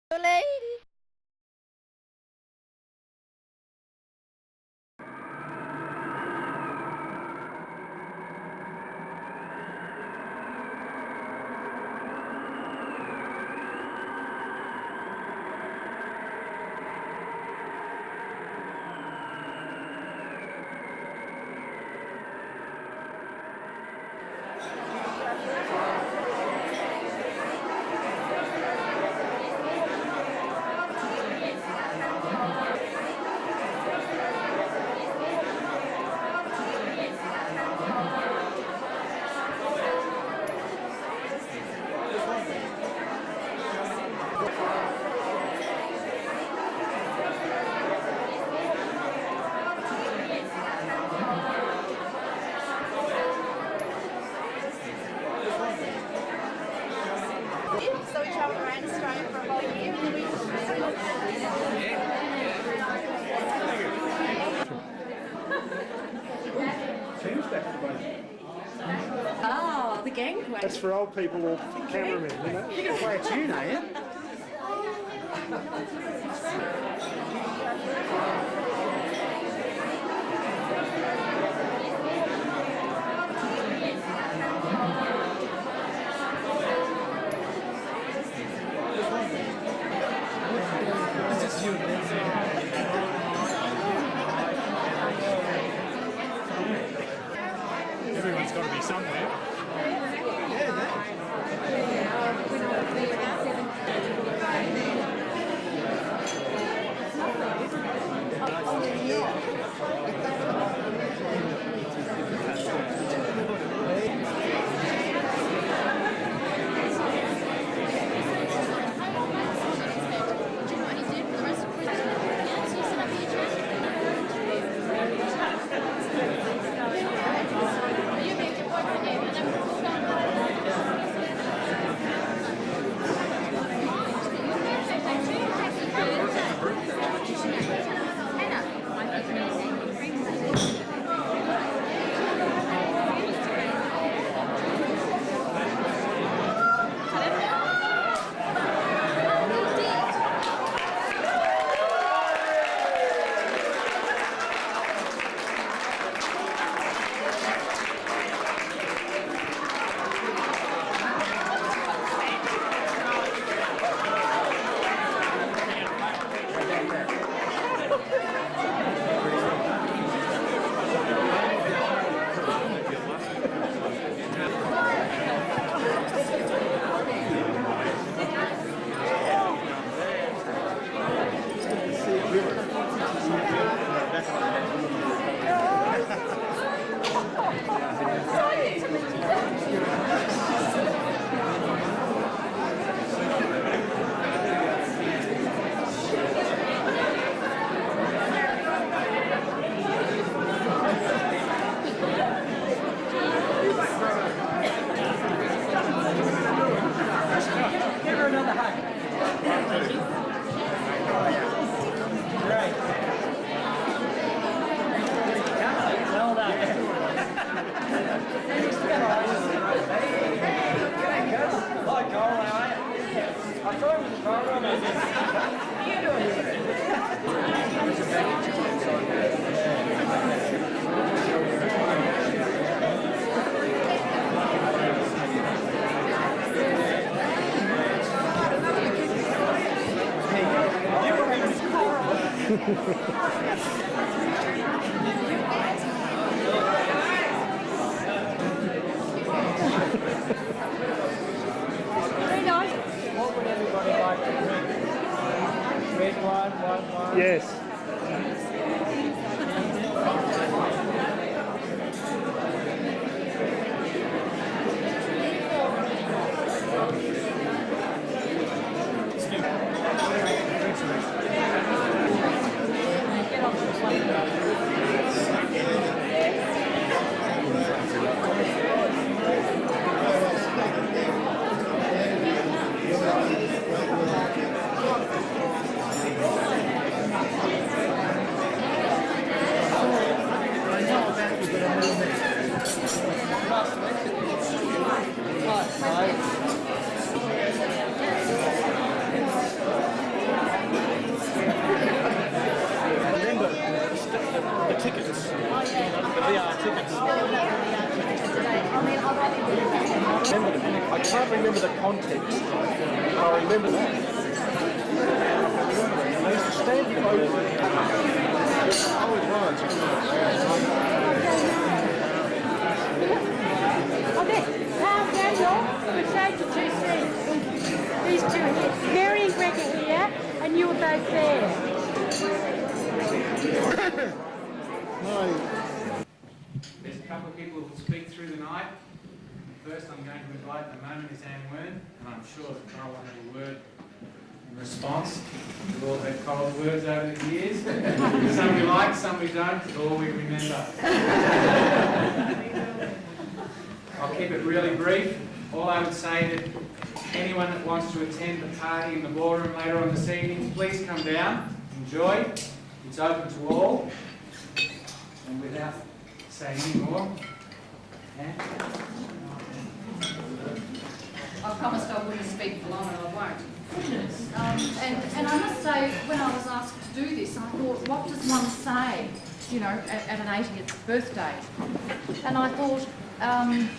Lady. So we travelled around Australia for about a year and then we Oh, the gangway. That's for old people or cameramen, you know? You're going to play a tune, are you? Everyone's got to be somewhere. Very nice. What would everybody like to drink? Red wine, white wine? Yes. remember the context. I remember that. I used to stand over it. Daniel, we've saved the two seats. These two, Mary and Greg are here, and you were both there. There's a couple of people who will speak through the night. First, I'm going to invite the moment is Anne Wern, and I'm sure that Coral will have a word in response. We've all heard Coral's words over the years. Some we like, some we don't, it's all we remember. I'll keep it really brief. All I would say that anyone that wants to attend the party in the ballroom later on this evening, please come down, enjoy. It's open to all. And without saying any more, Anne? I promised I wouldn't speak for long and I won't. And I must say, when I was asked to do this, I thought, what does one say, you know, at an 80th birthday? And I thought,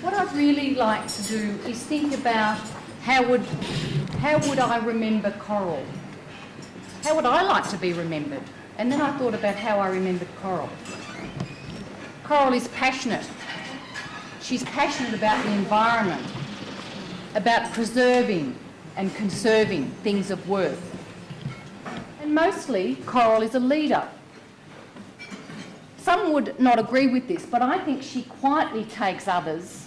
what I'd really like to do is think about how would I remember Coral? How would I like to be remembered? And then I thought about how I remembered Coral. Coral is passionate. She's passionate about the environment, about preserving and conserving things of worth. And mostly, Coral is a leader. Some would not agree with this, but I think she quietly takes others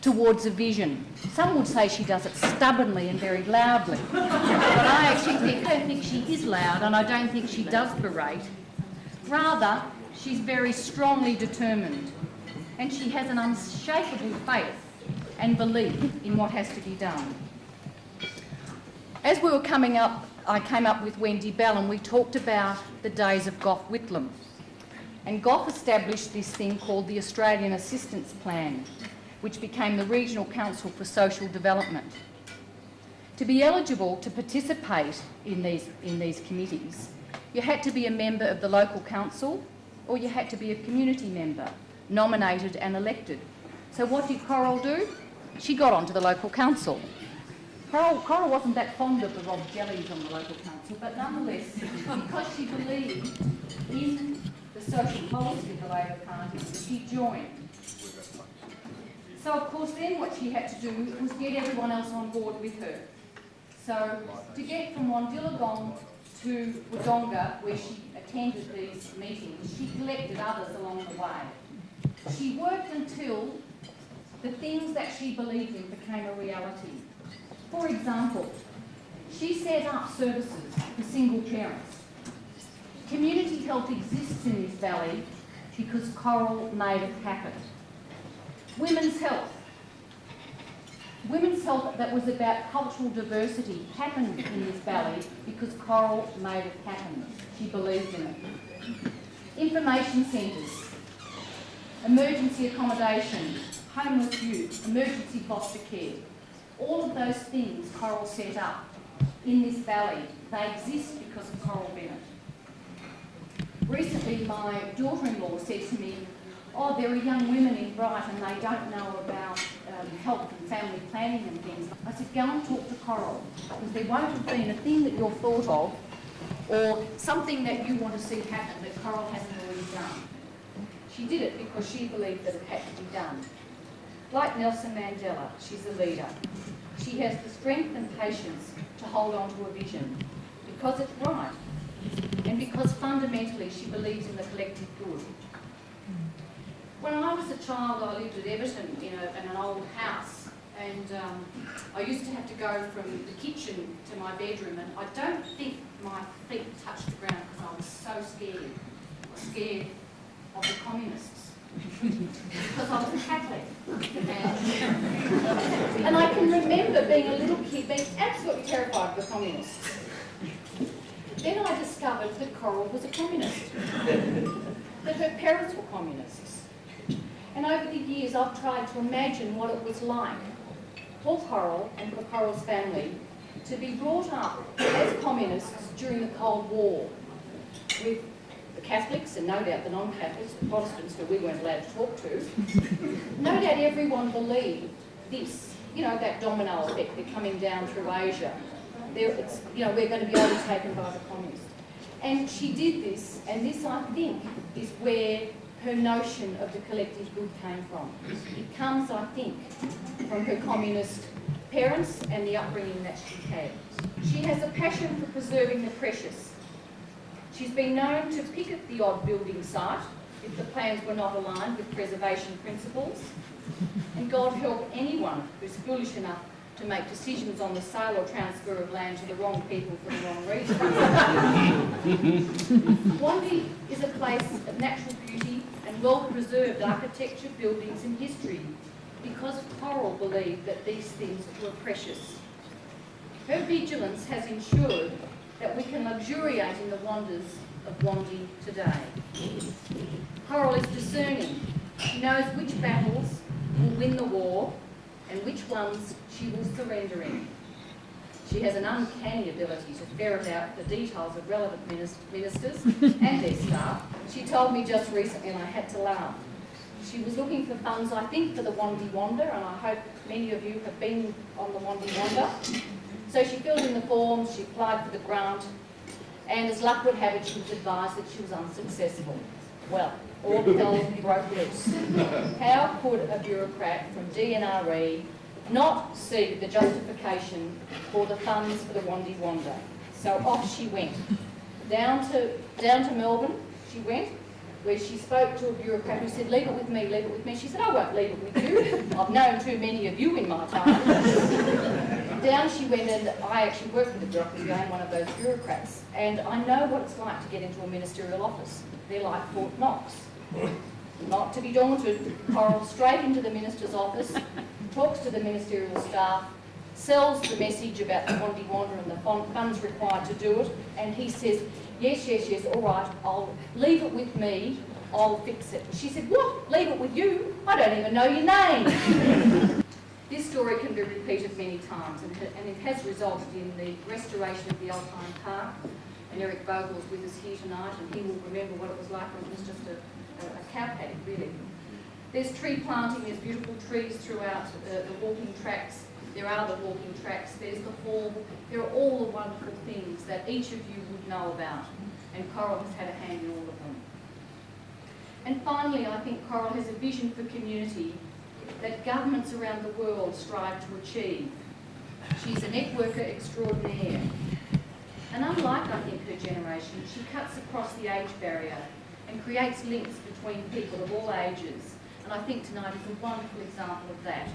towards a vision. Some would say she does it stubbornly and very loudly. But I don't think she is loud, and I don't think she does berate. Rather, she's very strongly determined, and she has an unshakable faith and belief in what has to be done. As we were coming up, I came up with Wendy Bell, and we talked about the days of Gough Whitlam. And Gough established this thing called the Australian Assistance Plan, which became the Regional Council for Social Development. To be eligible to participate in these committees, you had to be a member of the local council, or you had to be a community member, nominated and elected. So what did Coral do? She got onto the local council. Coral wasn't that fond of the Rob Jellies on the local council, but nonetheless, because she believed in the social policy of the Labor Party, she joined. So of course then what she had to do was get everyone else on board with her. So to get from Wandiligong to Wodonga, where she attended these meetings, she collected others along the way. She worked until the things that she believed in became a reality. For example, she set up services for single parents. Community health exists in this valley because Coral made it happen. Women's health. Women's health that was about cultural diversity happened in this valley because Coral made it happen. She believed in it. Information centres, emergency accommodation, homeless youth, emergency foster care. All of those things Coral set up in this valley, they exist because of Coral Bennett. Recently, my daughter-in-law said to me, oh, there are young women in Bright and they don't know about health and family planning and things. I said, go and talk to Coral, because there won't have been a thing that you're thought of or something that you want to see happen that Coral hasn't already done. She did it because she believed that it had to be done. Like Nelson Mandela, she's a leader. She has the strength and patience to hold on to a vision because it's right and because fundamentally she believes in the collective good. When I was a child, I lived at Everton in an old house, and I used to have to go from the kitchen to my bedroom, and I don't think my feet touched the ground because I was so scared. I was scared of the communists because I was a Catholic. And I can remember being a little kid being absolutely terrified of the communists. Then I discovered that Coral was a communist, that her parents were communists. And over the years, I've tried to imagine what it was like for Coral and for Coral's family to be brought up as communists during the Cold War with the Catholics and no doubt the non-Catholics, the Protestants who we weren't allowed to talk to. No doubt everyone believed this, that domino effect, they're coming down through Asia. We're going to be overtaken by the communists. And she did this, and this, I think, is where her notion of the collective good came from. It comes, I think, from her communist parents and the upbringing that she had. She has a passion for preserving the precious. She's been known to picket the odd building site if the plans were not aligned with preservation principles. And God help anyone who's foolish enough to make decisions on the sale or transfer of land to the wrong people for the wrong reasons. Wandi is a place of natural beauty and well-preserved architecture, buildings and history because Coral believed that these things were precious. Her vigilance has ensured that we can luxuriate in the wonders of Wandi today. Coral is discerning. She knows which battles will win the war and which ones she will surrender in. She has an uncanny ability to ferret out the details of relevant ministers and their staff. She told me just recently, and I had to laugh. She was looking for funds, I think, for the Wandi Wander, and I hope many of you have been on the Wandi Wander. So she filled in the forms, she applied for the grant, and as luck would have it, she was advised that she was unsuccessful. Well, all hell broke loose. How could a bureaucrat from DNRE not see the justification for the funds for the Wandi Wander? So off she went. Down to Melbourne she went, where she spoke to a bureaucrat who said, leave it with me, leave it with me. She said, I won't leave it with you. I've known too many of you in my time. Down she went, and I actually worked with the bureaucracy. I'm one of those bureaucrats. And I know what it's like to get into a ministerial office. They're like Fort Knox. Not to be daunted, Coral straight into the minister's office, talks to the ministerial staff, sells the message about the Wandi Wander and the funds required to do it, and he says, yes, all right, I'll leave it with me, I'll fix it. She said, what? Leave it with you? I don't even know your name. This story can be repeated many times, and it has resulted in the restoration of the Alpine Park. And Eric Vogel is with us here tonight, and he will remember what it was like when it was just a cow paddock, really. There's tree planting, there's beautiful trees throughout the walking tracks. There are the walking tracks, there's the hall. There are all the wonderful things that each of you would know about, and Coral has had a hand in all of them. And finally, I think Coral has a vision for community that governments around the world strive to achieve. She's a networker extraordinaire. And unlike, I think, her generation, she cuts across the age barrier and creates links between people of all ages. And I think tonight is a wonderful example of that.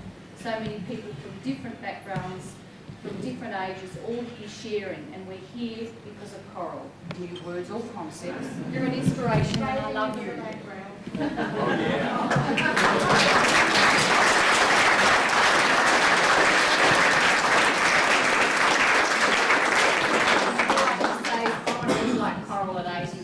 So many people from different backgrounds, from different ages, all here sharing, and we're here because of Coral. New words or concepts. You're an inspiration, and I love you. Like Coral at 80.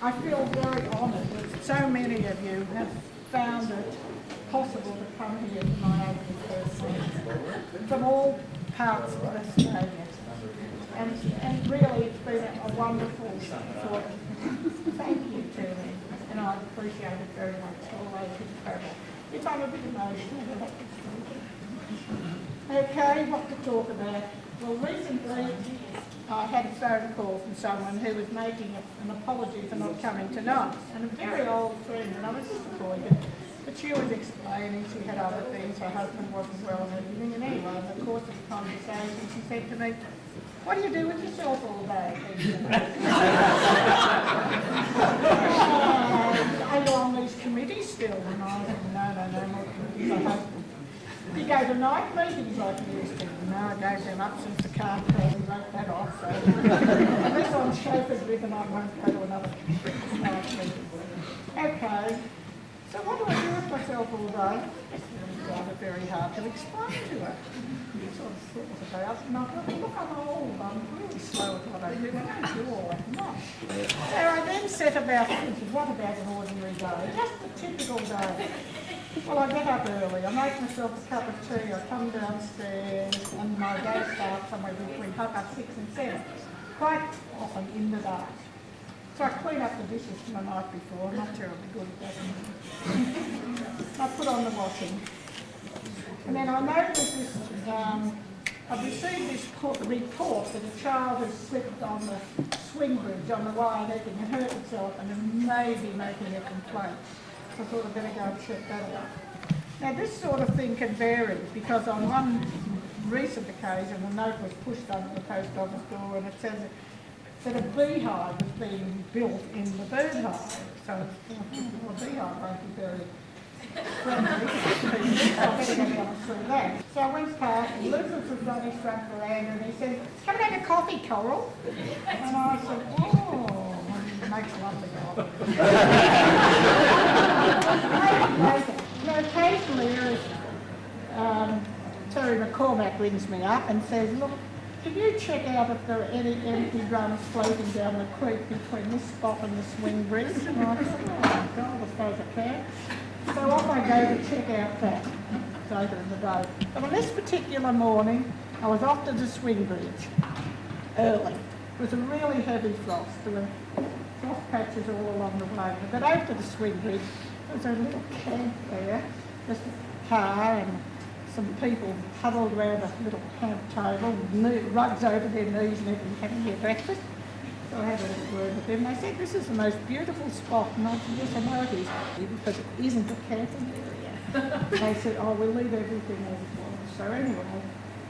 I feel very honoured that so many of you have found it possible to come here to my 81st birthday from all parts of Australia. And really it's been a wonderful sort of thank you to me, and I appreciate it very much, all those who travel. If I'm a bit emotional, but okay, what to talk about? Well, recently I had a phone call from someone who was making an apology for not coming tonight, and a very old friend, and I was disappointed, but she was explaining she had other things, her husband wasn't well and everything, and anyway, in the course of the conversation she said to me, what do you do with yourself all day? Are you on these committees still? And I said, no more committees, I hope. Do you go to night meetings like you used to? No, I gave them up since the car crash and wrote that off. So unless I'm chauffeured with them, I won't go to another night meeting. Okay, so what do I do with myself all day? It's rather very hard to explain to her. Sort of thought about, and I thought, look, I'm old, I'm really slow at what I do, I don't do all that much. So I then set about thinking, what about an ordinary day? Just a typical day. Well, I get up early, I make myself a cup of tea, I come downstairs and my day starts somewhere between 6:30 and 7, quite often in the dark. So I clean up the dishes from the night before, I'm not terribly good at that. I put on the washing. And then I noticed this, I've received this report that a child has slipped on the swing bridge on the Wandiligong and hurt itself and may be making a complaint. So I thought I'd better go and check that out. Now this sort of thing can vary because on one recent occasion a note was pushed under the post office door and it says that a beehive was being built in the bird hive. So a beehive won't be very friendly. So I better go down through that. So I went past and Lucas was on his front veranda and he said, "Come and have a coffee, Coral." And I said, "Oh, it makes lovely coffee." Now occasionally Terry McCormack rings me up and says, "Look, can you check out if there are any empty drums floating down the creek between this spot and the swing bridge?" And I thought, "Oh God, I suppose I can." So off I go to check out that later in the day. But on this particular morning, I was off to the swing bridge early. It was a really heavy frost. There were frost patches all along the way. I got over to the swing bridge. There was a little camp there, just a car and some people huddled around a little camp table, rugs over their knees and everything, having their breakfast. So I had a little word with them. They said, "This is the most beautiful spot." And I said, "Yes, I know it is, because it isn't a camping area." They said, "Oh, we'll leave everything as it was." So anyway,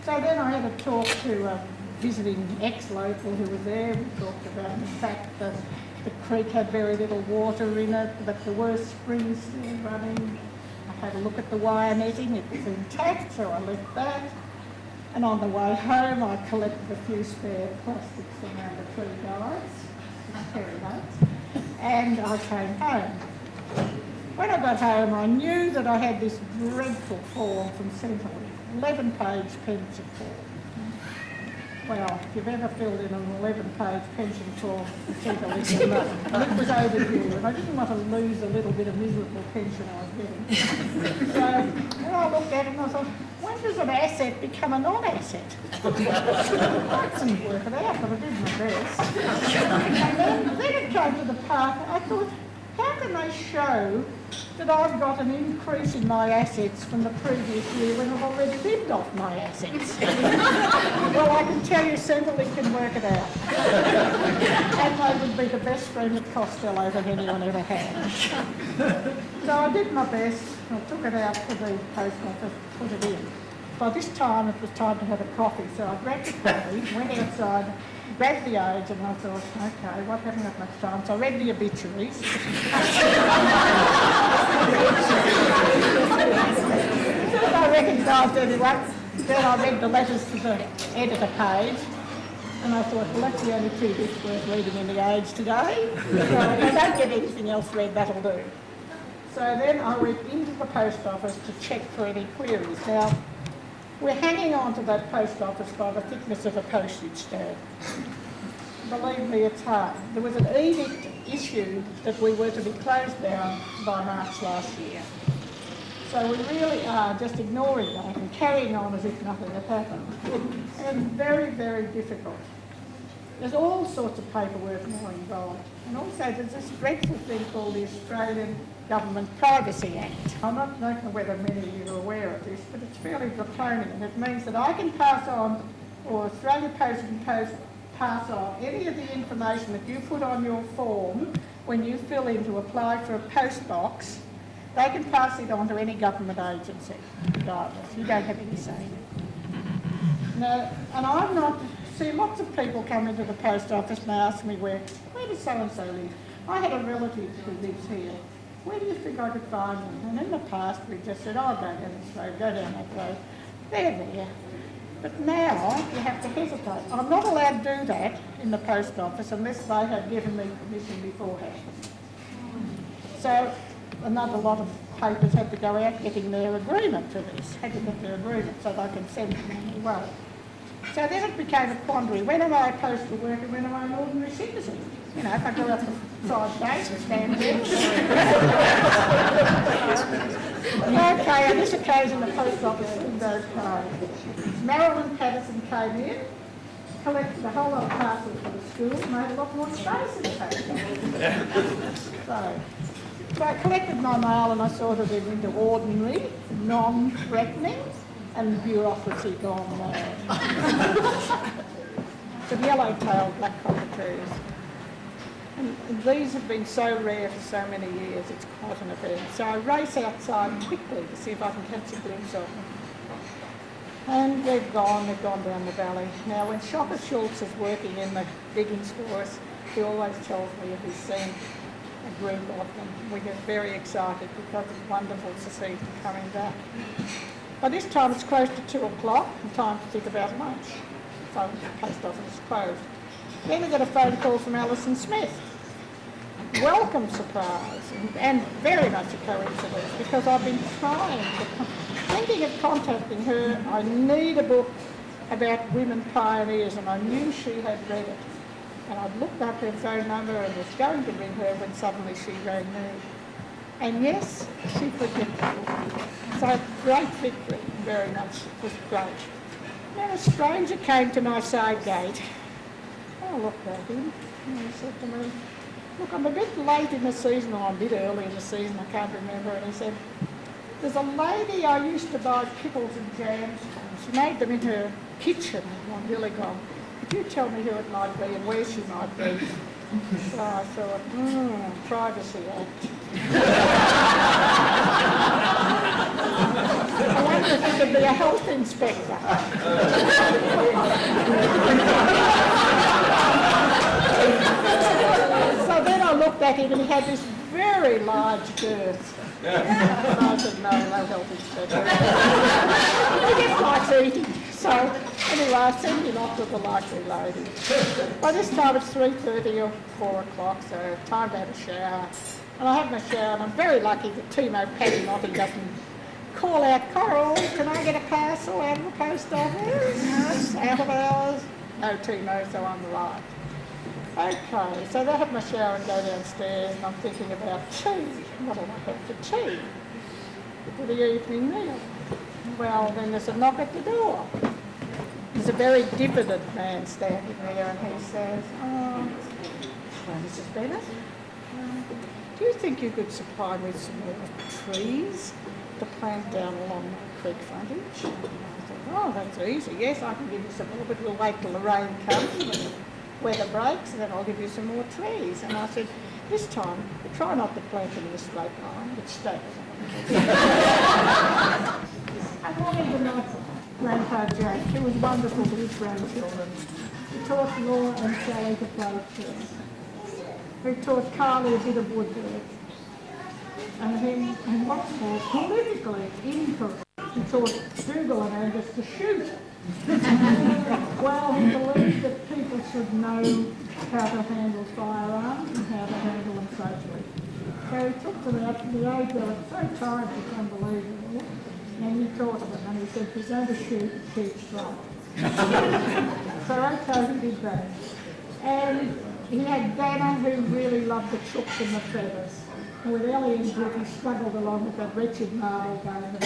so then I had a talk to a visiting ex-local who was there. We talked about the fact that the creek had very little water in it, but there were springs still running. I had a look at the wire netting, it was intact, so I left that. And on the way home, I collected a few spare plastics around the tree guides, carry notes, and I came home. When I got home, I knew that I had this dreadful form from Central, 11-page pension form. Well, if you've ever filled in an 11-page pension form, it was overdue, and I didn't want to lose a little bit of miserable pension I was getting. So when I looked at it, I thought, when does an asset become a non-asset? I couldn't work it out, but I did my best. And then it came to the part, I thought, how can they show that I've got an increase in my assets from the previous year when I've already lived off my assets? Well, I can tell you Centrelink can work it out. And they would be the best friend at Costello that anyone ever had. So I did my best. I took it out to the post office, put it in. By this time, it was time to have a coffee, so I grabbed a coffee, went outside, grabbed the age, and I thought, okay, what haven't got much time? So I read the obituaries. I recognised anyone. Then I read the letters to the editor page, and I thought, well, that's the only two bits worth reading in the Age today. So if I don't get anything else read, that'll do. So then I went into the post office to check for any queries. Now, we're hanging on to that post office by the thickness of a postage stamp. Believe me, it's hard. There was an edict issued that we were to be closed down by March last year. So we really are just ignoring that and carrying on as if nothing had happened. And very, very difficult. There's all sorts of paperwork more involved. And also there's this dreadful thing called the Australian Government Privacy Act. I don't know whether many of you are aware of this, but it's fairly draconian. It means that I can pass on, or Australia Post can pass on any of the information that you put on your form when you fill in to apply for a post box. They can pass it on to any government agency, regardless. You don't have any say. Now, and I'm not... See, lots of people come into the post office and they ask me, where does so-and-so live? I had a relative who lives here. Where do you think I could find them? And in the past, we just said, oh, go down this road, go down that road. They're there. But now, you have to hesitate. I'm not allowed to do that in the post office unless they have given me permission beforehand. So, another lot of papers had to go out getting their agreement to this, had to get their agreement so they can send them anyway. So then it became a quandary. When am I a postal worker? When am I an ordinary citizen? You know, if I go out for 5 days and stand there. Okay, on this occasion the post office window closed. Marilyn Patterson came in, collected a whole lot of parcels for the school, made a lot more space in the post office. So I collected my mail and I sorted it into ordinary, non-threatening, and bureaucracy gone mad. Some yellow-tailed black cockatoos. And these have been so rare for so many years, it's quite an event. So I race outside quickly to see if I can catch a glimpse of them. And they've gone down the valley. Now, when Shocker Schultz is working in the diggings for us, he always tells me if he's seen a group of them. We get very excited because it's wonderful to see them coming back. By this time it's close to 2 o'clock and time to think about lunch. So the post office is closed. Then I got a phone call from Alison Smith. Welcome surprise, and very much a coincidence because I've been thinking of contacting her. I need a book about women pioneers and I knew she had read it. And I'd looked up her phone number and was going to ring her when suddenly she rang me. And yes, she forgets me. So great victory, very much, it was great. Then a stranger came to my side gate. I looked at him and he said to me, look, I'm a bit late in the season, or I'm a bit early in the season, I can't remember. And he said, there's a lady I used to buy pickles and jams from. She made them in her kitchen in Wandiligong. Could you tell me who it might be and where she might be? So I thought, Privacy Act. I wonder if it could be a health inspector. So then I looked at him and he had this very large girth. And I said, no health inspector. He just likes eating. So anyway, I sent him off to the likely lady. By this time it's 3:30 or 4 o'clock, so time to have a shower. And I have my shower and I'm very lucky that Timo Paddy doesn't call out, Coral, can I get a parcel out of the post office? Out of hours? No, Timo, so I'm right. Okay, so I have my shower and go downstairs and I'm thinking about tea. What will I have for tea? For the evening meal. Well, then there's a knock at the door. There's a very diffident man standing there and he says, well, Mrs. Bennett, do you think you could supply me with some more trees to plant down along the creek frontage? And I said, oh, that's easy. Yes, I can give you some more, but we'll wait till the rain comes and the weather breaks and then I'll give you some more trees. And I said, this time, try not to plant them in a straight line, but straight. I wanted to know Grandpa Jack. He was wonderful to his grandchildren. He taught Laura and Sally to play chess. He taught Carly a bit of woodwork. And what's more, politically incorrect, he taught Dougal and Angus to shoot. Well, he believed that people should know how to handle firearms and how to handle them safely. So he took them out to the age they were so tired it's unbelievable. And he taught them, and he said, if you're going to shoot straight. So okay, he did that. And he had Dana, who really loved the chooks and the feathers. And with Ellie and Brooke, he struggled along with that wretched marble game and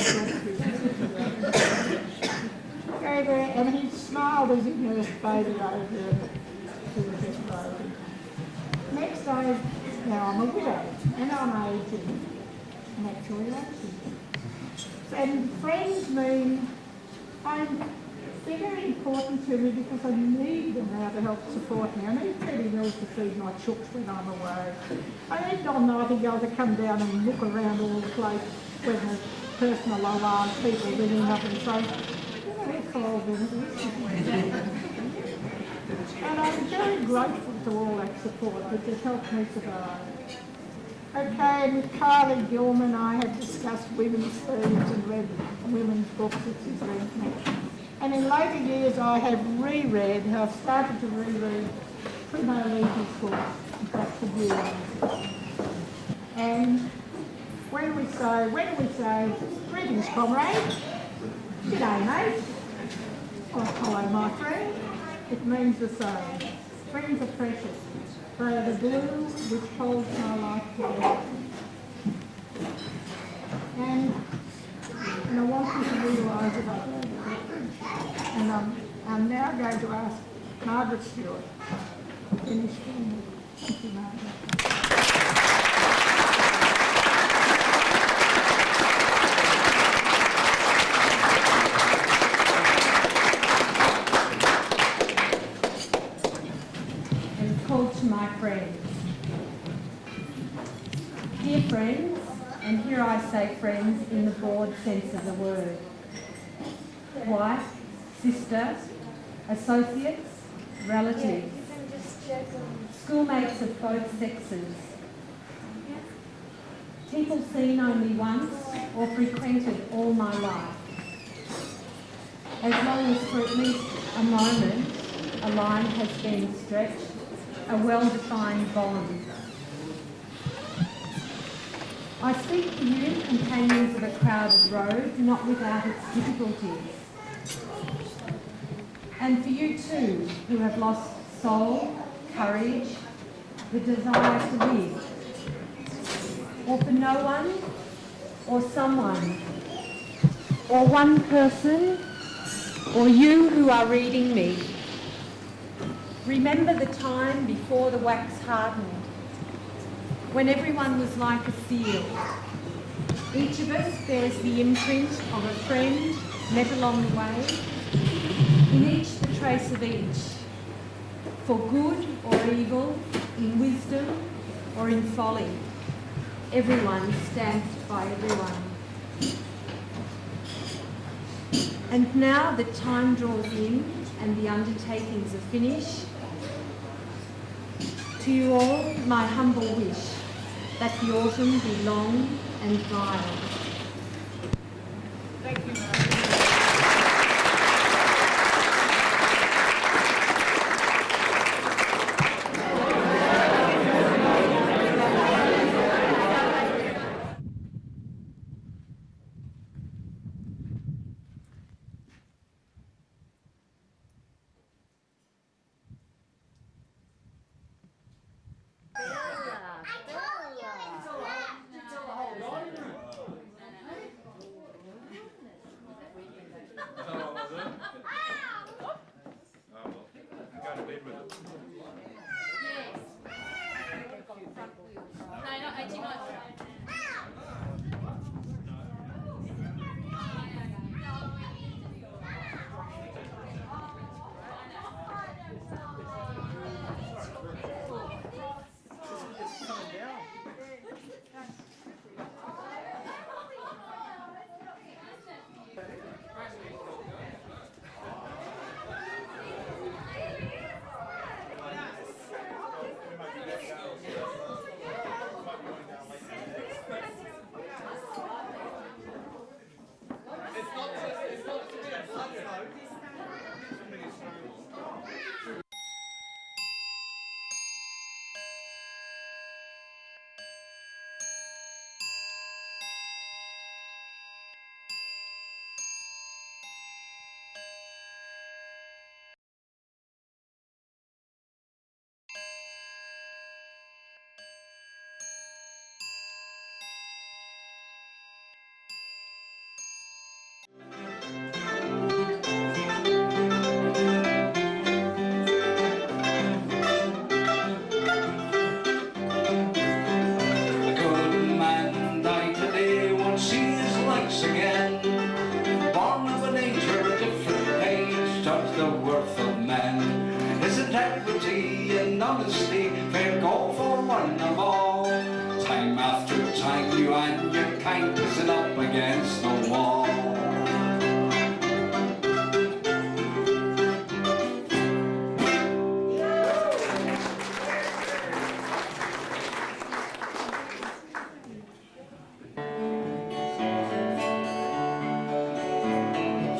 go there, and he smiled as he nursed baby over there. He was just baby. Next day, now I'm a widow, and I'm 18. I'm actually 80. And friends mean they're very important to me because I need them now to help support me. I need Teddy Mills to feed my chooks when I'm away. I need Don Nightingale to come down and look around all the place when the personal alarm people ringing up and say, it's all and I'm very grateful to all that support which has helped me survive. Okay, and with Carly Gilman I have discussed women's themes and read women's books that she's read me. And in later years I have I've started to reread Primo Levy's books, that's the new ones. And when we say, greetings comrade, g'day mate, Oh, hello, my friend. It means the same. Friends are precious. They are the glue which holds my life together. And I want you to realise that. And I'm now going to ask Margaret Stewart to finish for me. Thank you, Margaret. Called to my friends. Dear friends, and here I say friends in the broad sense of the word. Wife, sister, associates, relatives, schoolmates of both sexes. People seen only once or frequented all my life. As long as for at least a moment a line has been stretched, a well-defined bond. I speak to you, companions of a crowded road, not without its difficulties. And for you too, who have lost soul, courage, the desire to live. Or for no one, or someone, or one person, or you who are reading me. Remember the time before the wax hardened, when everyone was like a seal. Each of us bears the imprint of a friend met along the way, in each the trace of each, for good or evil, in wisdom or in folly. Everyone stamped by everyone. And now that time draws in and the undertakings are finished, to you all, my humble wish that the autumn be long and mild. Thank you, Margaret.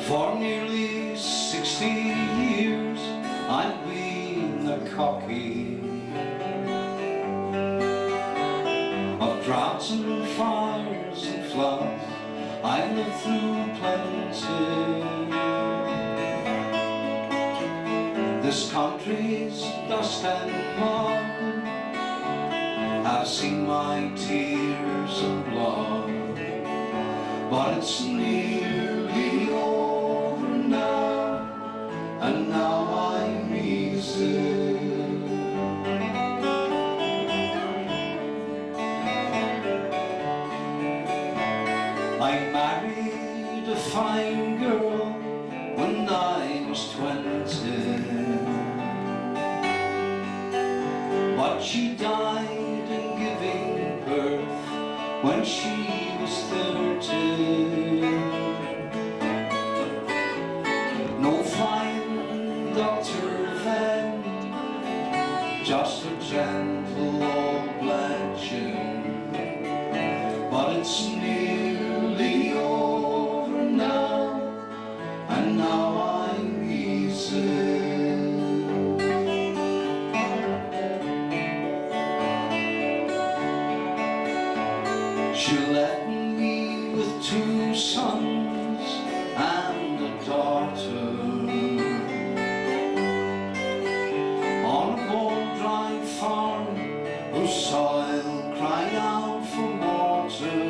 For nearly 60 years I've been the cocky of droughts and fires and floods. I've lived through plenty, This country's dust and mud have seen my tears of blood, but it's nearly over now, and now I'm easy. I married a fine girl when I was 20, but she died in giving birth when she was 30. No fine doctor then, just a gentle old bludgeon, but it's nearly over now, and now I'm easy. She left me with 2 sons and a daughter on a bone-dry farm whose soil cried out for water.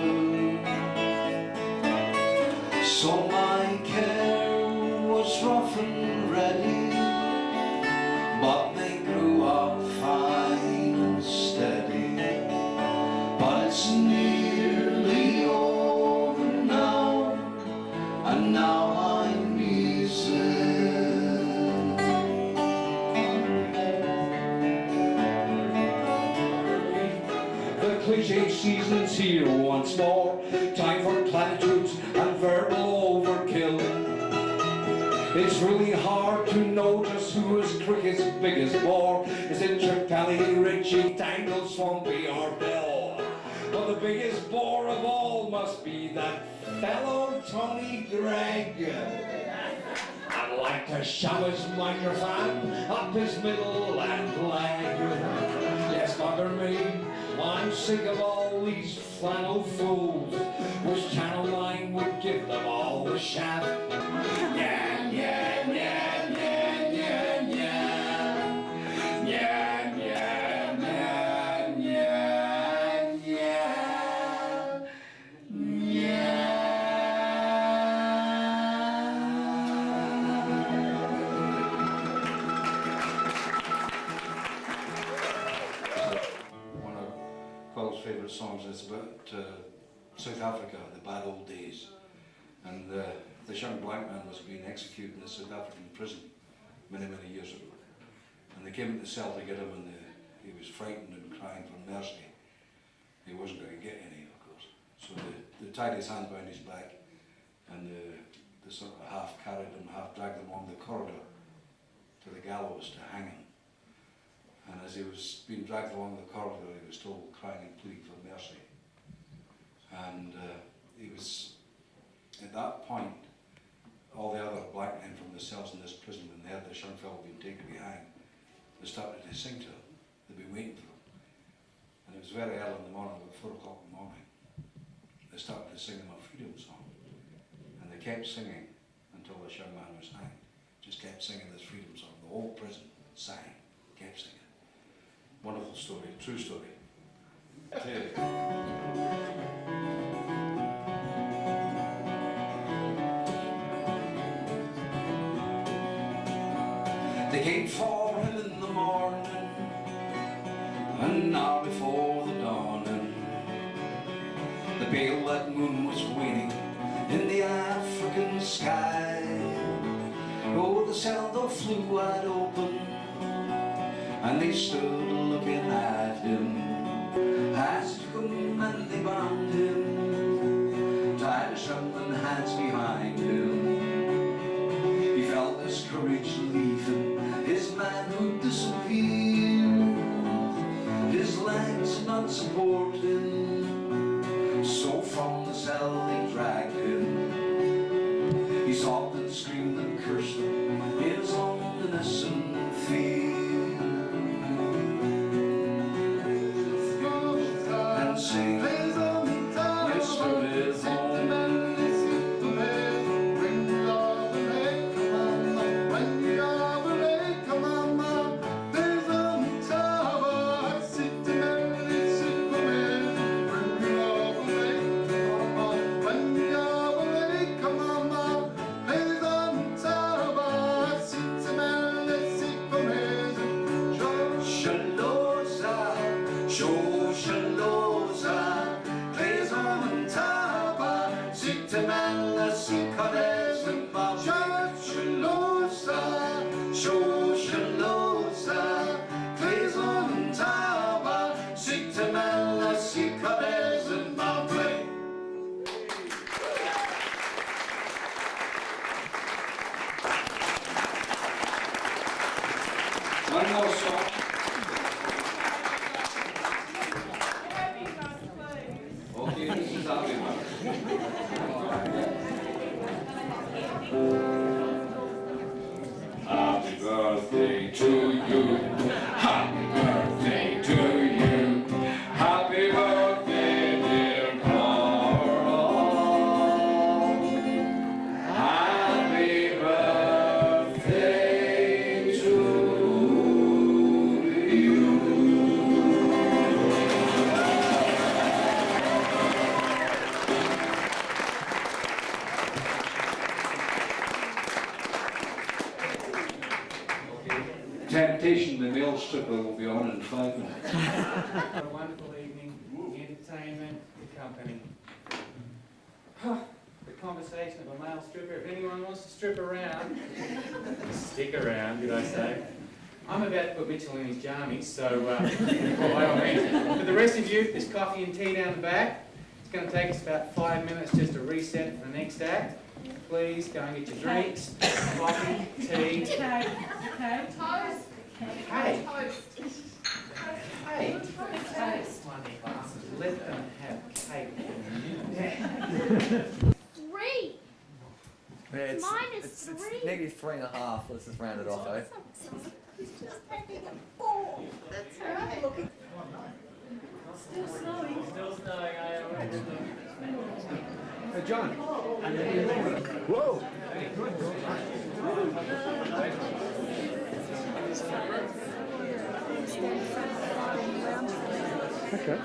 So my care was rough and ready, but they grew up fine and steady. But it's nearly over now, and now I'm easy. The cliche season's here once more. Time for platitudes and verbal overkill. It's really hard to know just who is cricket's biggest bore. Is it Tripali, Richie, Tangle, Swampy or Bill? But the biggest bore of all must be that fellow Tony Gregg. I'd like to shove his microphone up his middle and leg. Yes, bugger me, I'm sick of all these flannel fools. Wish Channel 9 would give them all the shaft. Yeah, yeah, yeah, yeah, yeah, yeah. Yeah, yeah, yeah, yeah, yeah. Yeah. One of Paul's favourite songs is about South Africa, the bad old days. And this young black man was being executed in a South African prison many, many years ago. And they came into the cell to get him, and he was frightened and crying for mercy. He wasn't going to get any, of course. So they tied his hands behind his back, and they sort of half carried him, half dragged him along the corridor to the gallows to hang him. And as he was being dragged along the corridor, he was still crying and pleading for mercy. And he was, at that point, all the other black men from the cells in this prison, when they heard this young fellow being taken behind, they started to sing to him. They'd been waiting for him. And it was very early in the morning, about 4 o'clock in the morning. They started to sing him a freedom song. And they kept singing until this young man was hanged. Just kept singing this freedom song. The whole prison sang, kept singing. Wonderful story, true story. They came for him in the morning, and now before the dawning, the pale red moon was waning in the African sky. Oh, the cell door flew wide open, and they stood looking at him as he took him and they bound him, tied his trembling hands behind him. He felt his courage leave him, his manhood disappear, his legs not support him, so from the cell they dragged him. He sobbed and screamed and cursed them in his loneliness and fear. And sing, yes, spirit home. Come on. another song. Okay, this is Happy Happy birthday to you. Happy birthday to you. Happy birthday, dear Carl. Happy birthday to you. Temptation, the male stripper, will be on in 5 minutes. What a wonderful evening, entertainment, good company. The conversation of a male stripper. If anyone wants to strip around, stick around, did I say? I'm about to put Mitchell in his jammies, so by all means. For the rest of you, there's coffee and tea down the back. It's going to take us about 5 minutes just to reset for the next act. Please go and get your drinks, coffee, tea. Okay. Toast. Hey. Toast. Hey, money bastards, let them have cake. Three. Yeah, it's, Minus it's three. negative 3.5. Let's just round it off, eh? He's just having a ball. That's right. Still snowing, Hey, John. Whoa. Okay.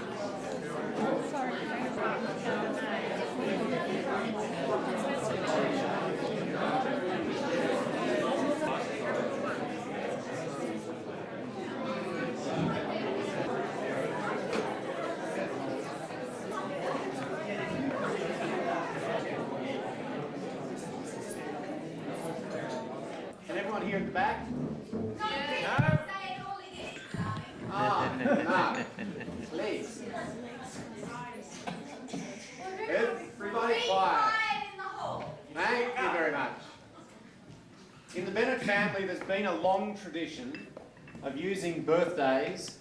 Can everyone hear at the back? No. Ah, no. Please. Everybody quiet. Thank you very much. In the Bennett family, there's been a long tradition of using birthdays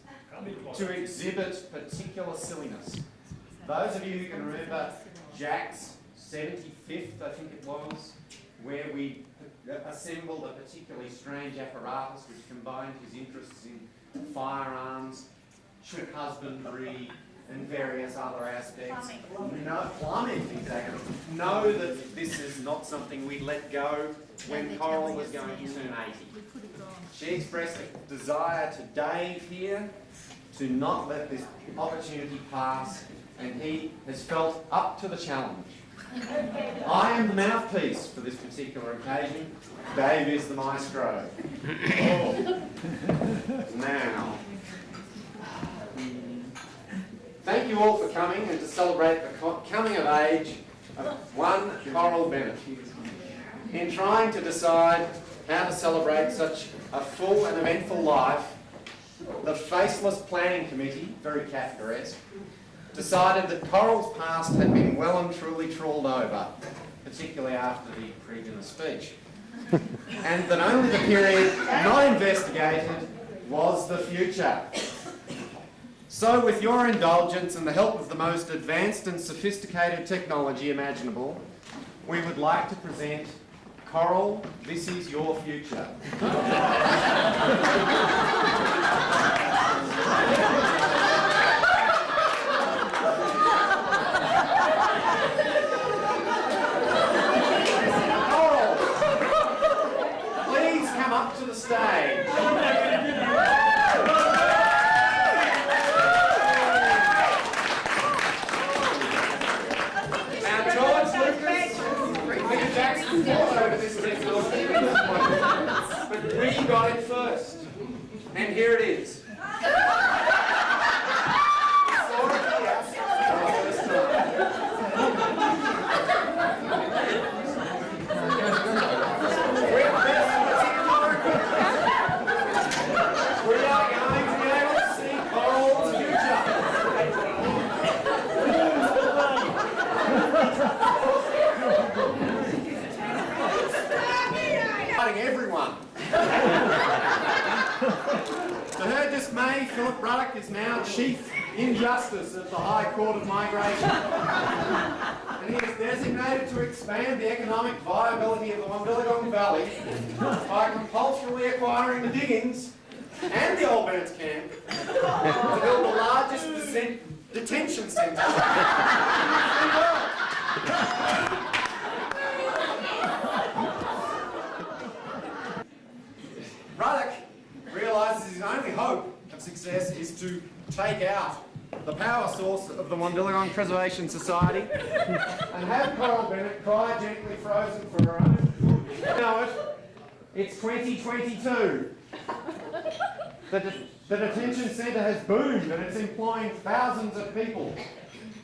to exhibit particular silliness. Those of you who can remember Jack's 75th, I think it was, where we assembled a particularly strange apparatus which combined his interests in firearms, ship husbandry, and various other aspects. Plumbing, exactly. Know that this is not something we let go when Coral was going to turn 80. She expressed a desire to Dave here to not let this opportunity pass, and he has felt up to the challenge. I am the mouthpiece for this particular occasion. Dave is the maestro. Now, thank you all for coming and to celebrate the coming of age of one Coral Bennett. In trying to decide how to celebrate such a full and eventful life, the Faceless Planning Committee, very Kafkaesque, decided that Coral's past had been well and truly trawled over, particularly after the pre-dinner speech, and that only the period not investigated was the future. So, with your indulgence and the help of the most advanced and sophisticated technology imaginable, we would like to present Coral, This Is Your Future. Coral, please come up to the stage. But we got it first. And here it is. We are going to be able to see Coral's future. Everyone. 1st May, Philip Ruddock is now Chief Injustice at the High Court of Migration. And he is designated to expand the economic viability of the Wandiligong Valley by compulsorily acquiring the diggings and the old Bennett's camp to build the largest detention centre in the world. Ruddock realises his only hope of success is to take out the power source of the Wandiligong Preservation Society and have Coral Bennett cryogenically frozen for her own good. You know it, it's 2022. The detention centre has boomed and it's employing thousands of people.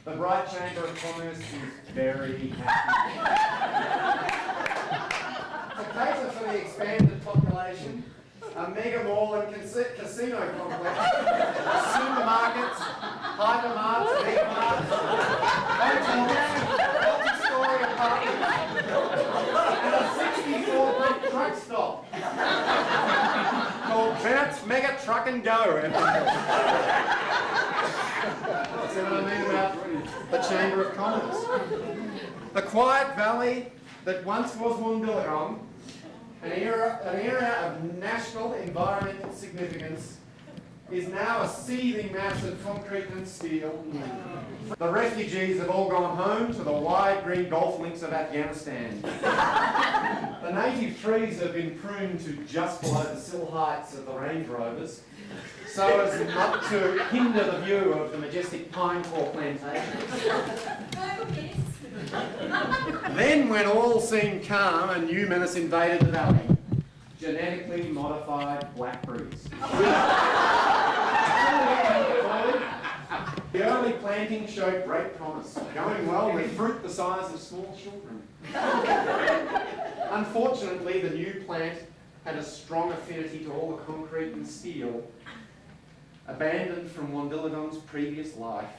The Bright Chamber of Commerce is very happy. To cater for the expanded population, a mega mall and casino complex, supermarkets, hypermarts, megamarts, hotels, multi-storey apartments, and a 64-month truck stop called Bennett's Mega Truck and Go. See what I mean about the Chamber of Commerce? The quiet valley that once was Wandiligong, an era of national environmental significance, is now a seething mass of concrete and steel. The refugees have all gone home to the wide green golf links of Afghanistan. The native trees have been pruned to just below the sill heights of the Range Rovers, so as not to hinder the view of the majestic pine core plantations. Then, when all seemed calm, a new menace invaded the valley. Genetically modified blackberries. The early planting showed great promise, going well with fruit the size of small children. Unfortunately, the new plant had a strong affinity to all the concrete and steel, abandoned from Wandiligong's previous life.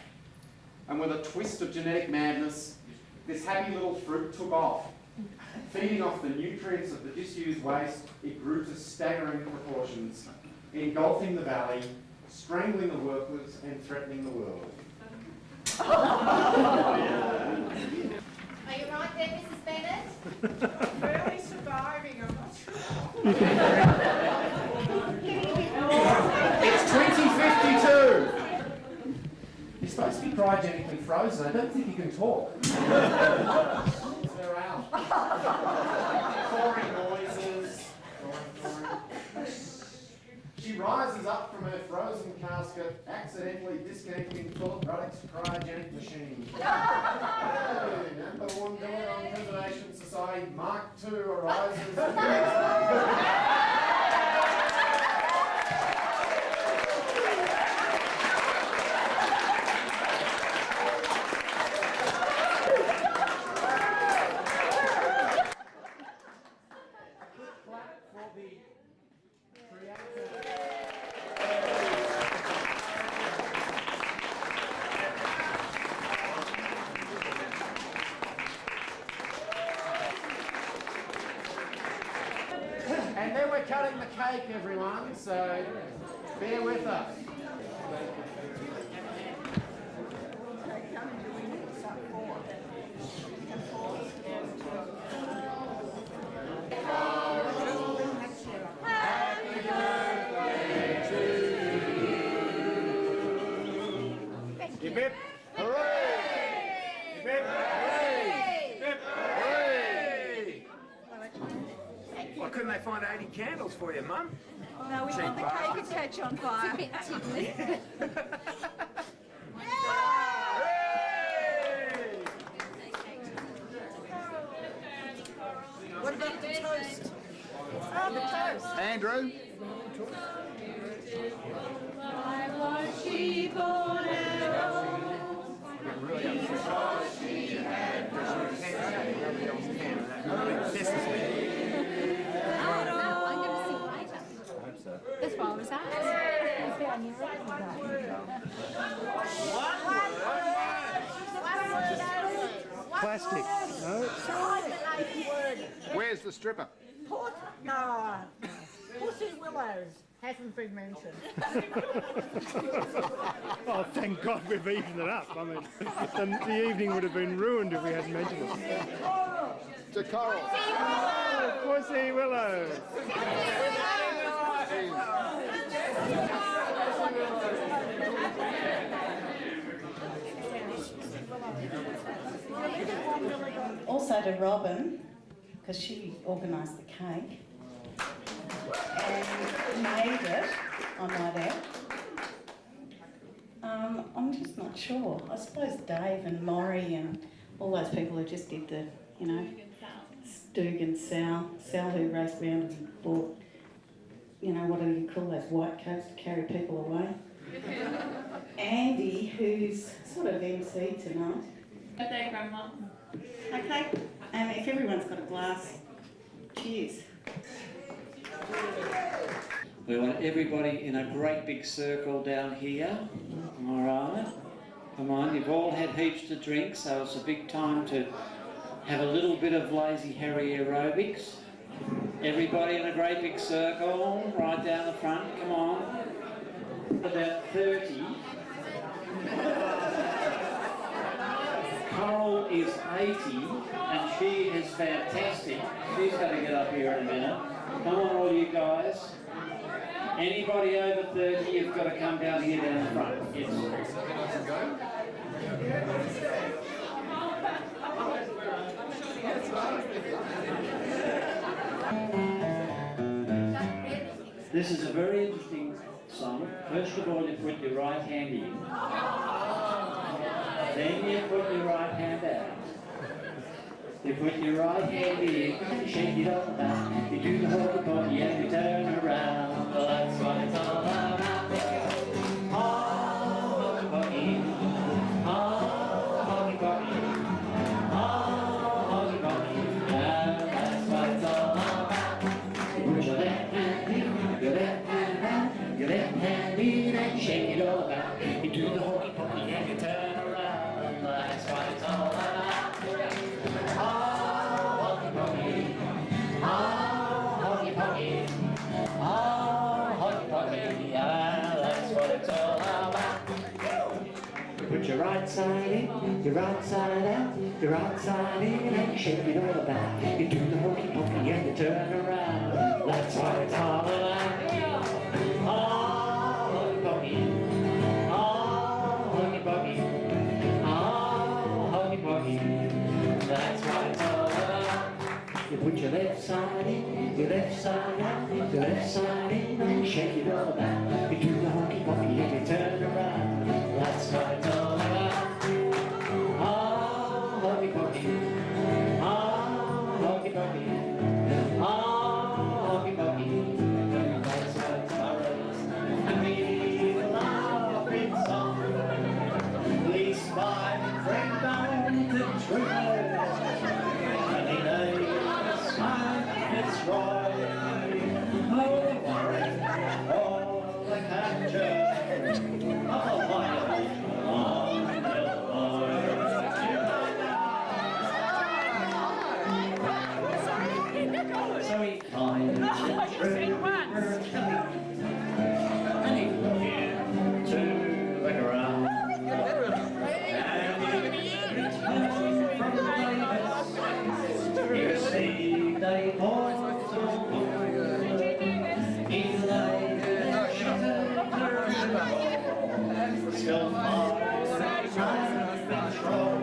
And with a twist of genetic madness, this happy little fruit took off. Feeding off the nutrients of the disused waste, it grew to staggering proportions, engulfing the valley, strangling the workers and threatening the world. Are you right there, Mrs. Bennett? Barely surviving, I'm not sure. It's 2052! You're supposed to be cryogenically frozen. I don't think you can talk. They're out. Thawing noises. She rises up from her frozen casket, accidentally disconnecting Philip Ruddock's cryogenic machine. Number one Wandiligong Preservation Society Mark II arises. And then we're cutting the cake, everyone, so bear with us. Hip hip, hooray! Hip hip, hooray! Hip hooray! Why couldn't they find 80 candles for you, Mum? No, we want the cake to catch on fire. It's a bit tickly. What about the toast? Oh, the toast. Andrew? That's why I was asked. Plastic. No? Where's the stripper? No. Pussy willows. hasn't been mentioned. Oh, thank God we've evened it up. I mean, the evening would have been ruined if we hadn't mentioned it. To Coral. Pussy Willow. Also to Robin, because she organised the cake and made it, I might add. I'm just not sure. I suppose Dave and Maury and all those people who just did the, you know, Stug and Sal who raced around and bought, you know, what do you call those white coats to carry people away? Andy, who's sort of MC tonight. Birthday, Grandma. Okay, if everyone's got a glass, cheers. We want everybody in a great big circle down here. All right. Come on, you've all had heaps to drink, so it's a big time to have a little bit of lazy Harry aerobics. Everybody in a great big circle, right down the front, come on. About 30. Coral is 80, and she is fantastic. She's going to get up here in a minute. Come on, all you guys. Anybody over 30, you've got to come down here down the front. Yes. This is a very interesting song. First of all, you put your right hand in. Then you put your right hand out. You put your right hand in, you shake it all about. You do the whole body and you turn around. Well, that's what it's all about. Oh, hoggy buggy. Oh, hoggy buggy. Oh, hoggy buggy. That's what it's all about. You put your left hand in, your left hand out. Your left hand in and shake it all about. You do the hoggy buggy and you turn around. That's what it's all about. Oh, hoggy buggy. Oh, hoggy buggy. Oh, hoggy buggy. Yeah, that's what it's all about. Put your right side in, your right side out, your right side in and shake it all about. You do the hokey pokey and you turn around. That's what it's all about. Oh, hoggy buggy. Oh, hoggy buggy. Oh, hoggy buggy. That's what it's all about. You put your left side in, your left side out, your left side in and shake it all about. You do the hokey pokey and you turn around. That's what it's all about. Oh, hokey pokey. Oh, hokey pokey. Oh, hokey pokey. That's what it's all about. And we love it song. Please my friend down the truth. It's right, oh, worry, all the capture of a wild so he climbed the tree and he looked to the ground and he returned from the Davis. He received a portal. He lay still far and control.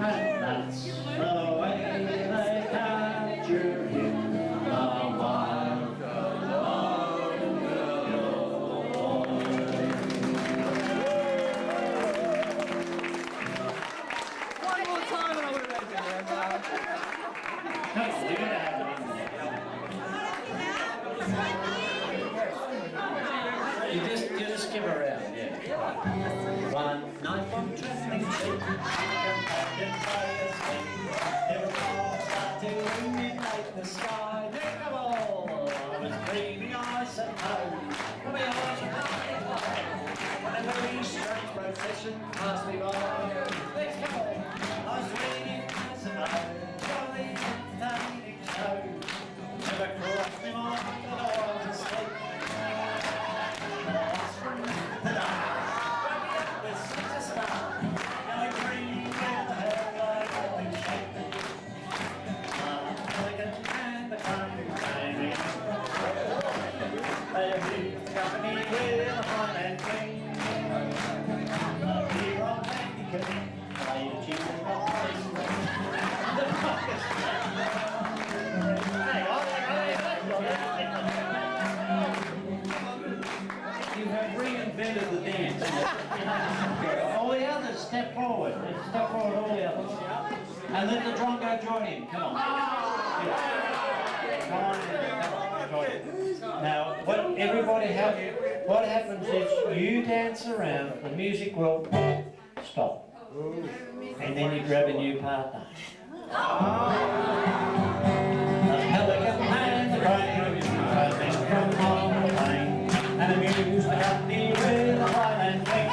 And that's the way they capture him. A wild One more time and I would have been there. You just skip around, yeah. One night from traveling ship, there were clouds that to illuminate the sky. Think of all, I was dreaming, I suppose. When we all when a very strange procession passed me by. Let's go, I was dreaming, I suppose. Jolly entertaining show. Never crossed me mind that I was asleep. invented the dance. All the others step forward. Step forward, all the others. And let the drongo join in. Come on. Come on. Join in. Now, what happens is you dance around, the music will stop. And then you grab a new partner. The pelican and the crane, rising from on the plain, and amuse the company with a highland wing.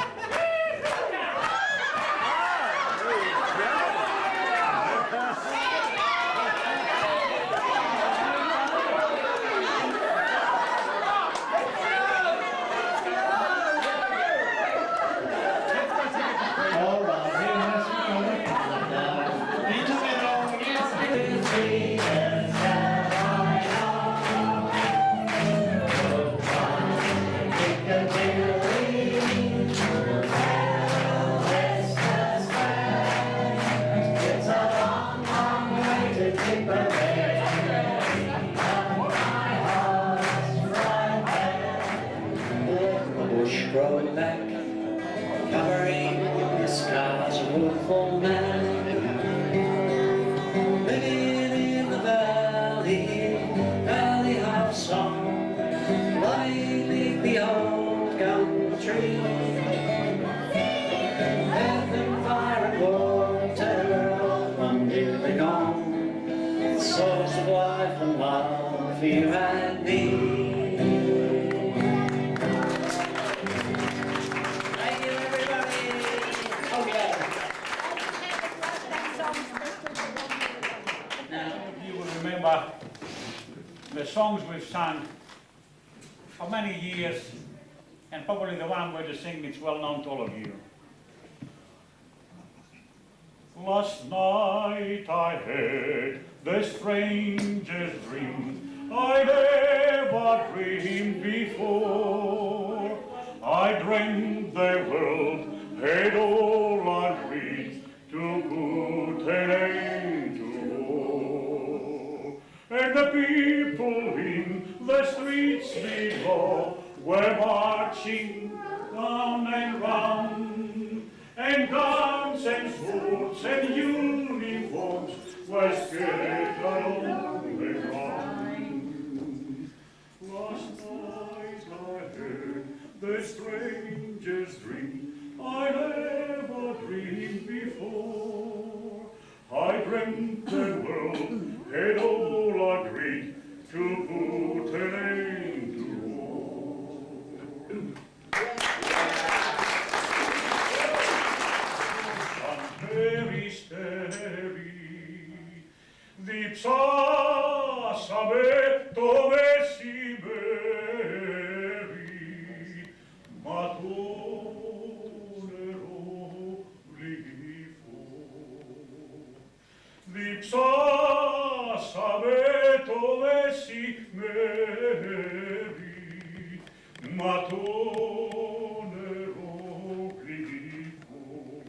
Growing back, covering the scars of a full man, living in the valley of song, lying the old gum tree, earth and fire and water, old Wandiligong, source of life and love for you and me. The songs we've sung for many years, and probably the one we're to sing that's well known to all of you. Last night I had the strangest dream I never dreamed before. I dreamed the world had all agreed to put an end to war, and the people in the streets below were marching round and round, and guns and swords and uniforms were scattered on the ground. Last night I heard the strangest dream I never dreamed before. I dreamt the world had all agreed to put an end to war. Stary, the psa sabe dove si meri, ma tornerò lì fuori. The psa sabe dove si meri, ma tornerò lì fuori.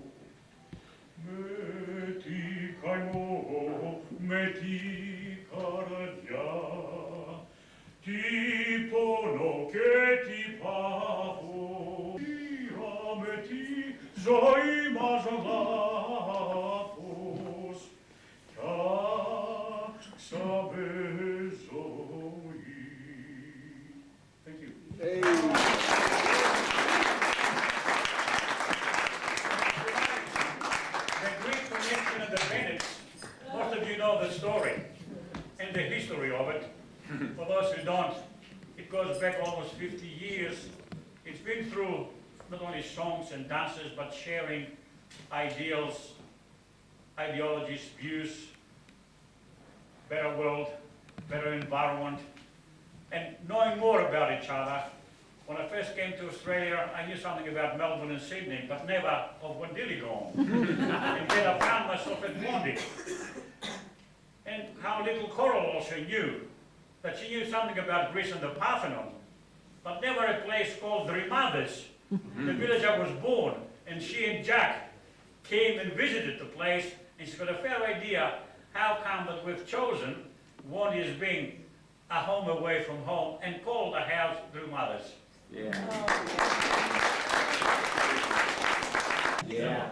Metti caradia, tipo no che ti pavo, metti zoi mazalafos, ca sabe zoi. Thank you. Hey. The great connection of the Bennetts, most of you know the story and the history of it. For those who don't, it goes back almost 50 years. It's been through not only songs and dances, but sharing ideals, ideologies, views, better world, better environment, and knowing more about each other. When I first came to Australia, I knew something about Melbourne and Sydney, but never of Wandiligong. And then I found myself at Wandi. And how little Coral also knew, that she knew something about Greece and the Parthenon, but never a place called Drimadas, the village I was born. And she and Jack came and visited the place, and she's got a fair idea how come that we've chosen Wandi as being a home away from home and called the house Drimadas. Yeah. Yeah.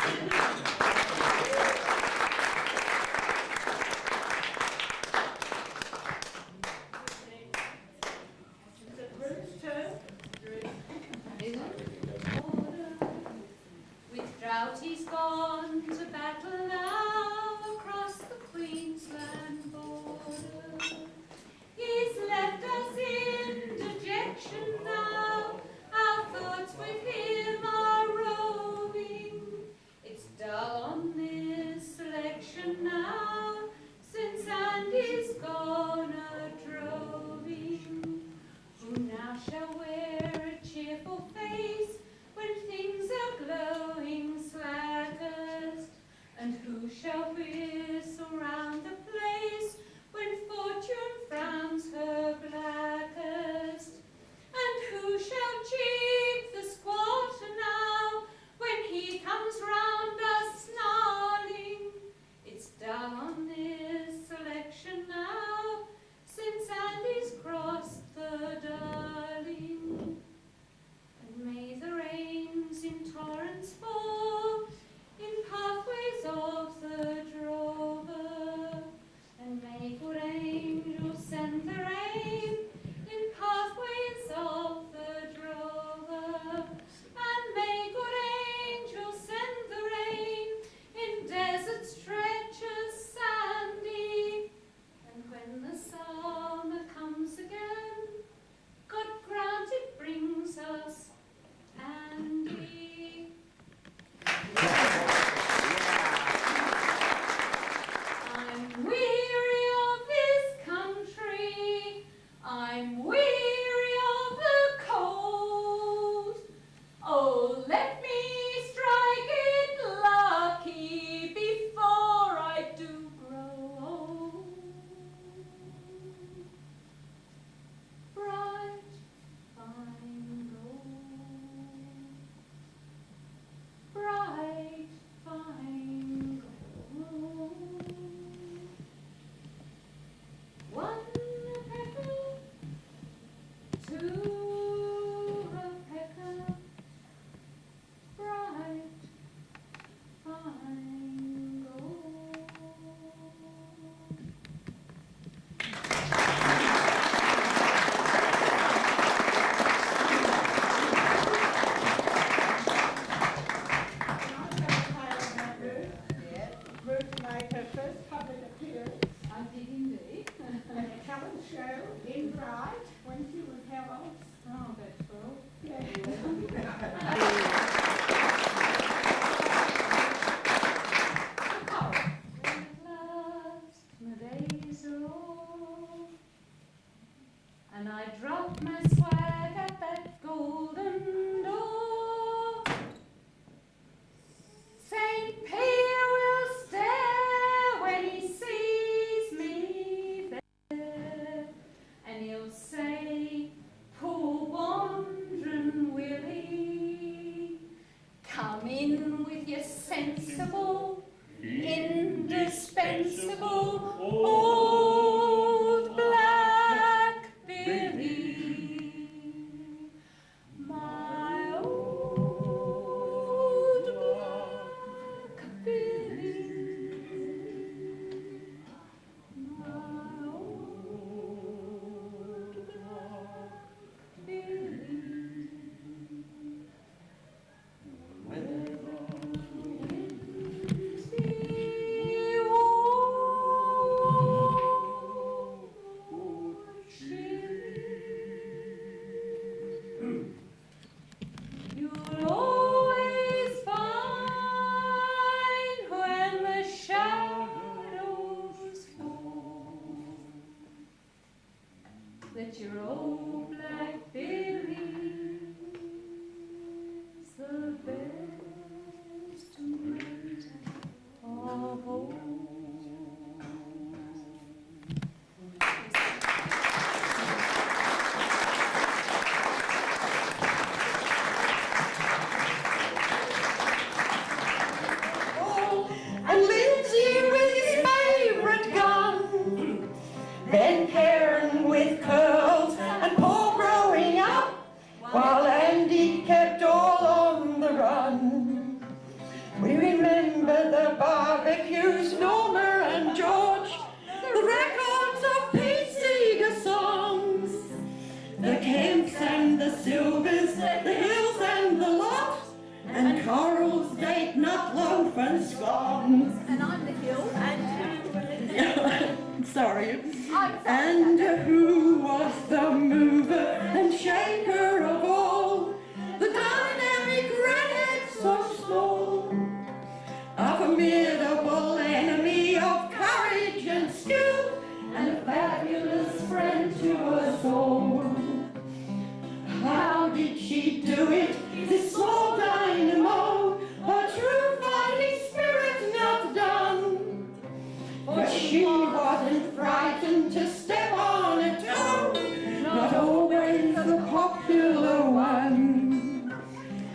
With drought he's gone to battle now across the Queensland border. He's left us in dejection now, our thoughts with him are roving. It's dull on this election now, since Andy's gone a-droving. Who now shall wear a cheerful face when things are glowing slacker? the hills and the lot, and Coral's date not long from Scotland. And I'm the hill. And sorry. And who was the mover and shaker of all? The dynamic redhead so small, a formidable enemy of courage and skill, and a fabulous friend to us all. How did she do it, this small dynamo? Her true fighting spirit not done. But she wasn't frightened to step on a toe, not always the popular one.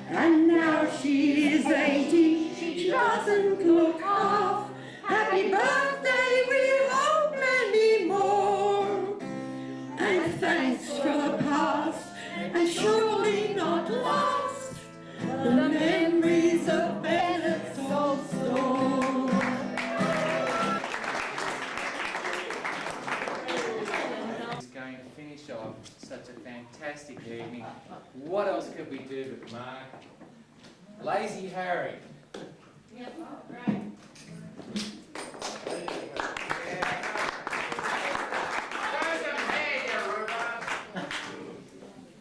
And now she is 80, she doesn't look half. Happy birthday, we hope many more. And thanks for the past, and surely not lost, the memories of Bennett's old store. He's going to finish off such a fantastic evening. What else could we do but Mark? Lazy Harry. Yep, great.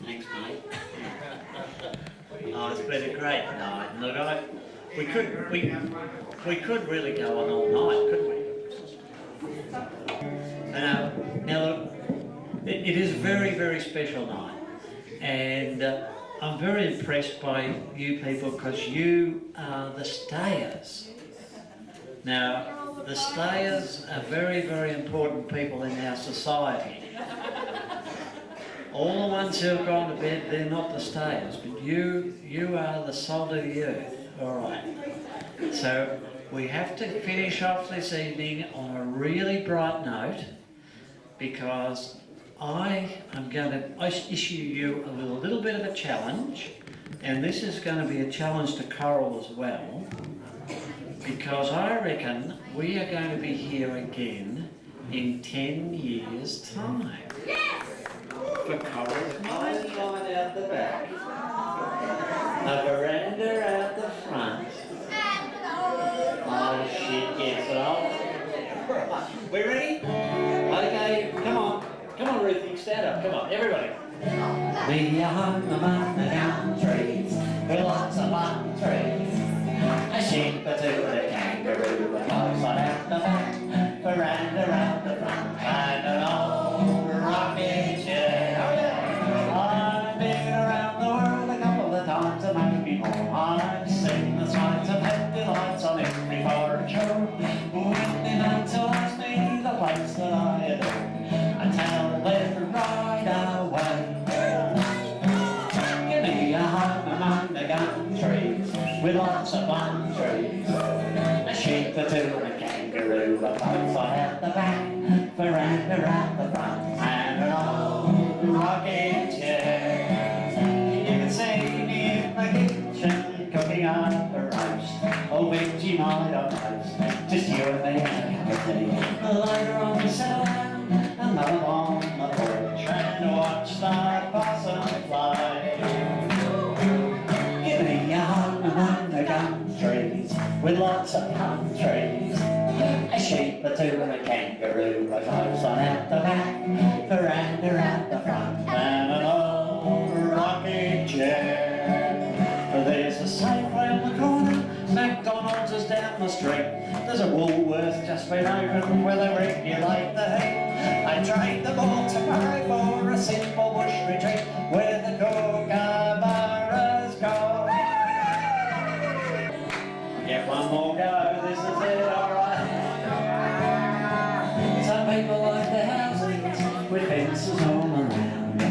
Thanks, mate. Oh, it's been a great night. And look, we could really go on all night, couldn't we? Now look, it is a very, very special night, and I'm very impressed by you people because you are the stayers. Now, the stayers are very, very important people in our society. All the ones who have gone to bed, they're not the stayers, but you are the salt of the earth, all right. So we have to finish off this evening on a really bright note, because I am going to issue you a little bit of a challenge, and this is going to be a challenge to Coral as well, because I reckon we are going to be here again in 10 years' time. Yes! For Coral's nice line out the back, a veranda out the front. Oh shit, yes, well, we ready? Okay, come on Ruthie, stand up, come on, everybody. We are home among the gum trees, with lots of palm trees. A sheep, a two, a kangaroo, a fox on out the back, veranda out the front, and an old rocking chair. I've been around the world a couple of times and maybe more. I've seen the signs of happy lights on every foreign show. Windy nights will ask me the place that I adore, and tell them right away. Give me a home among the gum trees, with lots of palm trees. A sheep, a two, a kangaroo, a fox on at the back, veranda at the front, and an old rocking chair. You can see me in the kitchen, cooking up a roast. Oh, Vegemite on toast, just you and me and a cup of tea. Later on we settle down, another on the porch, and watch the possum fly. Give me a home among the gum trees, with lots of palm trees. A sheep, a two, and a kangaroo, a fox on at the back, veranda at the front, and an old rocking chair. There's a safe round the corner, McDonald's is down the street. There's a Woolworth just been opened where they regulate the heat. I trade the Baltimore for a simple bush retreat where the kookaburras go. Get one more go, this is it, alright. Some people like the houses with fences all around.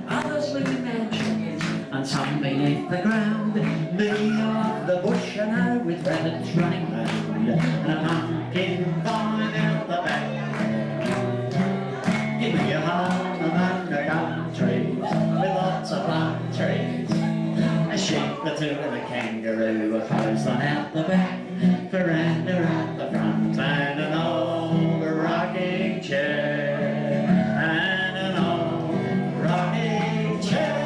Others live in mansions and some beneath the ground. Me, I love the bush, you know, with rabbits running round and a pumpkin vine out the back. Give me a home among the gum trees, with lots of palm trees. A sheep, a two, and a kangaroo, a fox on out the back, veranda at the front, and an old rocking chair, and an old rocking chair.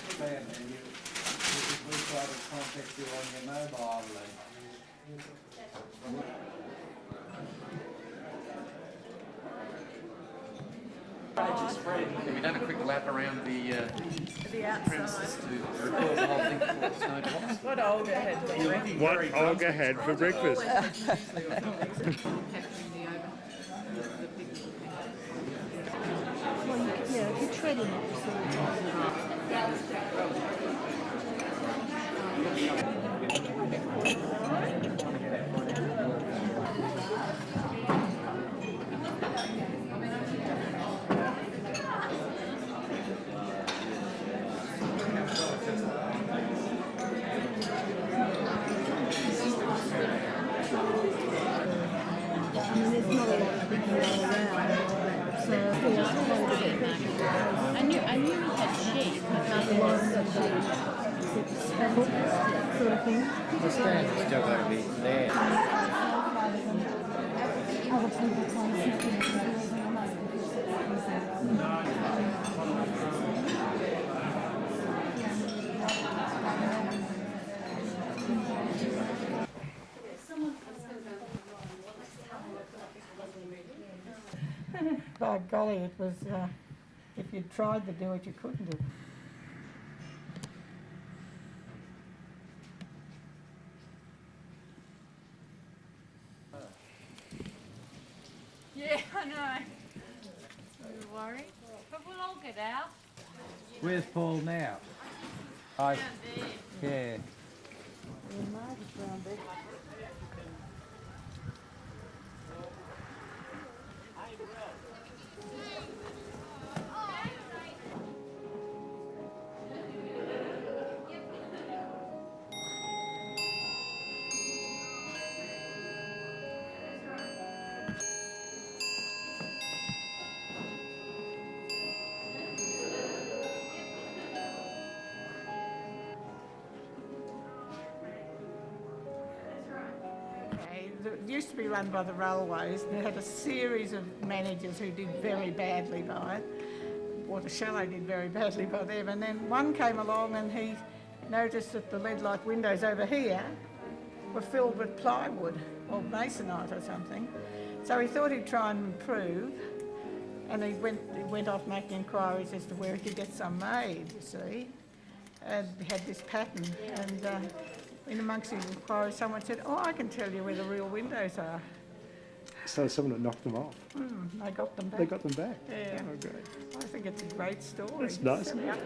spam, and we try to contact you on your mobile. Have you done a quick lap around the premises outside. to record the whole thing before the snow drops? What Olga had for breakfast. What Olga had for breakfast. Yeah, if you're treading it. I mean, there's not a lot of people around, so I knew we had sheep, but not sort of thing. The stand's still going to be there. Other people can't By golly, it was, if you tried to do it, you couldn't do it. Yeah, I know. Don't worry. But we'll all get out. Where's Paul now? Yeah. It used to be run by the railways, and it had a series of managers who did very badly by it, or the chalet did very badly by them, and then one came along and he noticed that the lead-like windows over here were filled with plywood or masonite or something, so he thought he'd try and improve, and he went off making inquiries as to where he could get some made, you see, and he had this pattern, and in amongst his inquiries, someone said, "Oh, I can tell you where the real windows are." So someone that knocked them off. They got them back. They got them back. Yeah. Oh, great. I think it's a great story. It's nice, isn't it?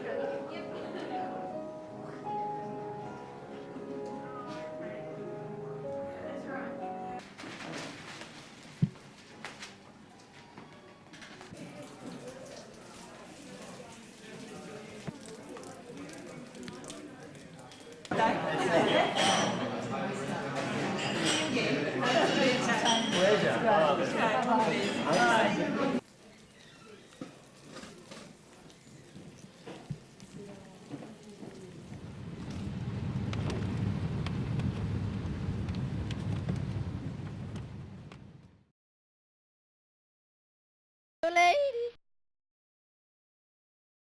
Lady.